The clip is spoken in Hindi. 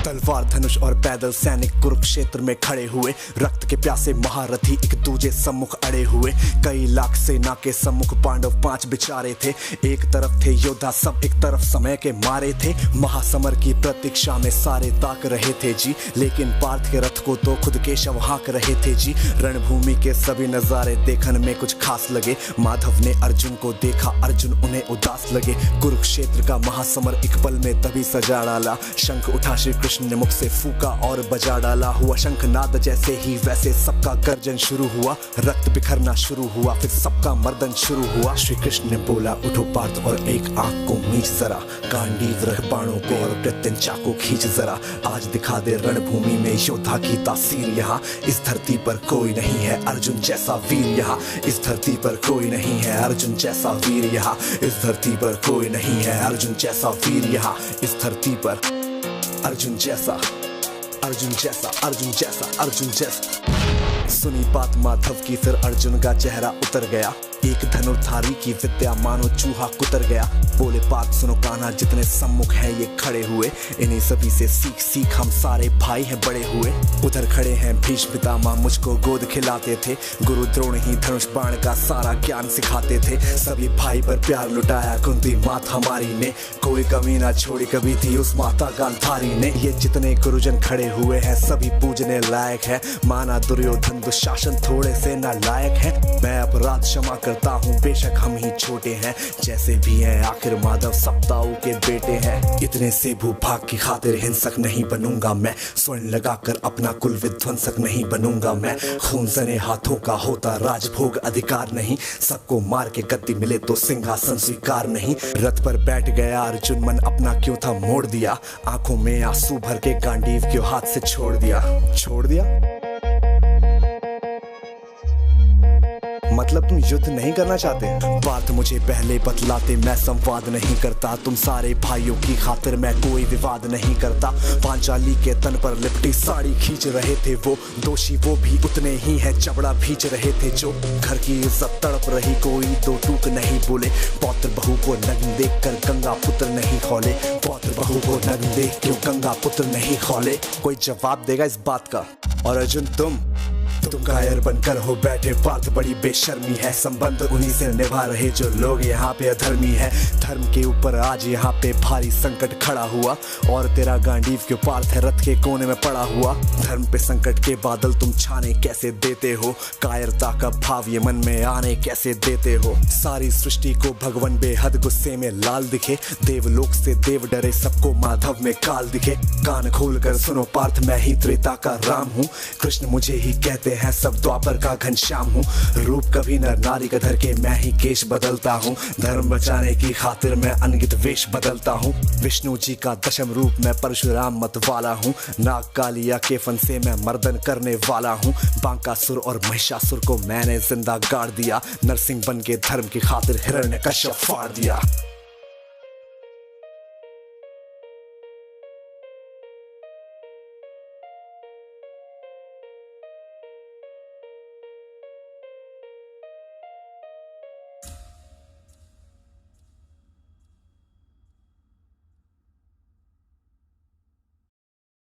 तलवार धनुष और पैदल सैनिक कुरुक्षेत्र में खड़े हुए, रक्त के प्यासे महारथी एक दूजे सम्मुख अड़े हुए। कई लाख सेना के सम्मुख पांडव 5 बिचारे थे। एक तरफ थे योद्धा सब, एक तरफ समय के मारे थे। महासमर की प्रतीक्षा में सारे ताक रहे थे जी, लेकिन पार्थ के रथ को तो खुद केशव हाँक रहे थे जी। रणभूमि के सभी नजारे देखने में कुछ खास लगे। माधव ने अर्जुन को देखा, अर्जुन उन्हें उदास लगे। कुरुक्षेत्र का महासमर एक पल में तभी सजा डाला। शंख उठा श्री कृष्ण ने मुख से फूका और बजा डाला। हुआ शंखनाद जैसे ही वैसे सबका गर्जन शुरू हुआ। रक्त बिखरना शुरू हुआ, फिर सबका मर्दन शुरू हुआ। श्री कृष्ण ने बोला, उठो पार्थ और एक आंख को मीच जरा, गांडीव रख बाणों को और प्रत्यंचा को खींच जरा। आज दिखा दे रणभूमि में योद्धा की तासीर यहाँ। इस धरती पर कोई नहीं है अर्जुन जैसा वीर यहाँ। इस धरती पर कोई नहीं है अर्जुन जैसा वीर यहाँ। इस धरती पर कोई नहीं है अर्जुन जैसा वीर यहाँ। इस धरती पर अर्जुन जैसा, अर्जुन जैसा, अर्जुन जैसा, अर्जुन जैसा। सुनी बात माधव की, फिर अर्जुन का चेहरा उतर गया। एक धनुर्धारी की विद्या मानो चूहा कुतर गया। बोले पार्थ सुनो कान्हा, जितने सम्मुख हैं ये खड़े हुए, इन्हीं सभी से सीख सीख हम सारे भाई हैं बड़े हुए। उधर खड़े हैं भीष्म पितामह, मुझको गोद खिलाते थे। गुरु द्रोण ही धनुष बाण का सारा ज्ञान सिखाते थे। सभी भाई पर प्यार लुटाया कुंती माता हमारी ने, कोई कमी ना छोड़ी कभी थी उस माता गांधारी ने। ये जितने गुरुजन खड़े हुए हैं सभी पूजने लायक है। माना दुर्योधन दुशासन थोड़े से नालायक है। मैं अपराध क्षमा करता हूँ, बेशक हम ही छोटे हैं, जैसे भी हैं आखिर माधव सप्ताऊ के बेटे हैं। इतने से भूभाग की खातिर हिंसक नहीं बनूंगा मैं, स्वर्ण लगाकर अपना कुल विध्वंसक नहीं बनूंगा मैं। खून सने हाथों का होता राजभोग अधिकार नहीं, सबको मार के गद्दी मिले तो सिंहासन स्वीकार नहीं। रथ पर बैठ गया अर्जुन, मन अपना क्यों था मोड़ दिया। आंखों में आंसू भर के गांडीव क्यों हाथ से छोड़ दिया। छोड़ दिया मतलब तुम युद्ध नहीं करना चाहते। बात मुझे पहले बतलाते, मैं संवाद नहीं करता। तुम सारे भाइयों की खातिर मैं कोई विवाद नहीं करता। पांचाली के तन पर लिपटी साड़ी खींच रहे थे वो, दोषी वो भी उतने ही है, चबड़ा भींच रहे थे जो। घर की इज्जत तड़प रही, कोई दो टूक नहीं बोले। पौत्र बहू को नग्न देख कर गंगा पुत्र नहीं खौले। पौत्र बहू को नग्न देख क्यों गंगा पुत्र नहीं खौले। कोई जवाब देगा इस बात का। और अर्जुन तुम कायर बनकर हो बैठे, पार्थ बड़ी बेशर्मी है। संबंध उन्हीं से निभा रहे जो लोग यहाँ पे अधर्मी है। धर्म के ऊपर आज यहाँ पे भारी संकट खड़ा हुआ, और तेरा गांडीव क्यों पार्थ है रथ के कोने में पड़ा हुआ। धर्म पे संकट के बादल तुम छाने कैसे देते हो, कायरता का भाव ये मन में आने कैसे देते हो। सारी सृष्टि को भगवान बेहद गुस्से में लाल दिखे, देवलोक से देव डरे सबको माधव में काल दिखे। कान खोल कर सुनो पार्थ, मैं ही त्रेता का राम हूँ, कृष्ण मुझे ही कहते हैं सब द्वापर का घनश्याम हूँ। रूप कभी नर नारी का धर के मैं ही केश बदलता हूँ, धर्म बचाने की खातिर मैं अनगित वेश बदलता हूँ। विष्णु जी का दशम रूप मैं परशुराम मत वाला हूँ, नाग कालिया के फन से मैं मर्दन करने वाला हूँ। बांकासुर और महिषासुर को मैंने जिंदा गाड़ दिया, नरसिंह बन के धर्म की खातिर हिरण्यकश्यप फाड़ दिया।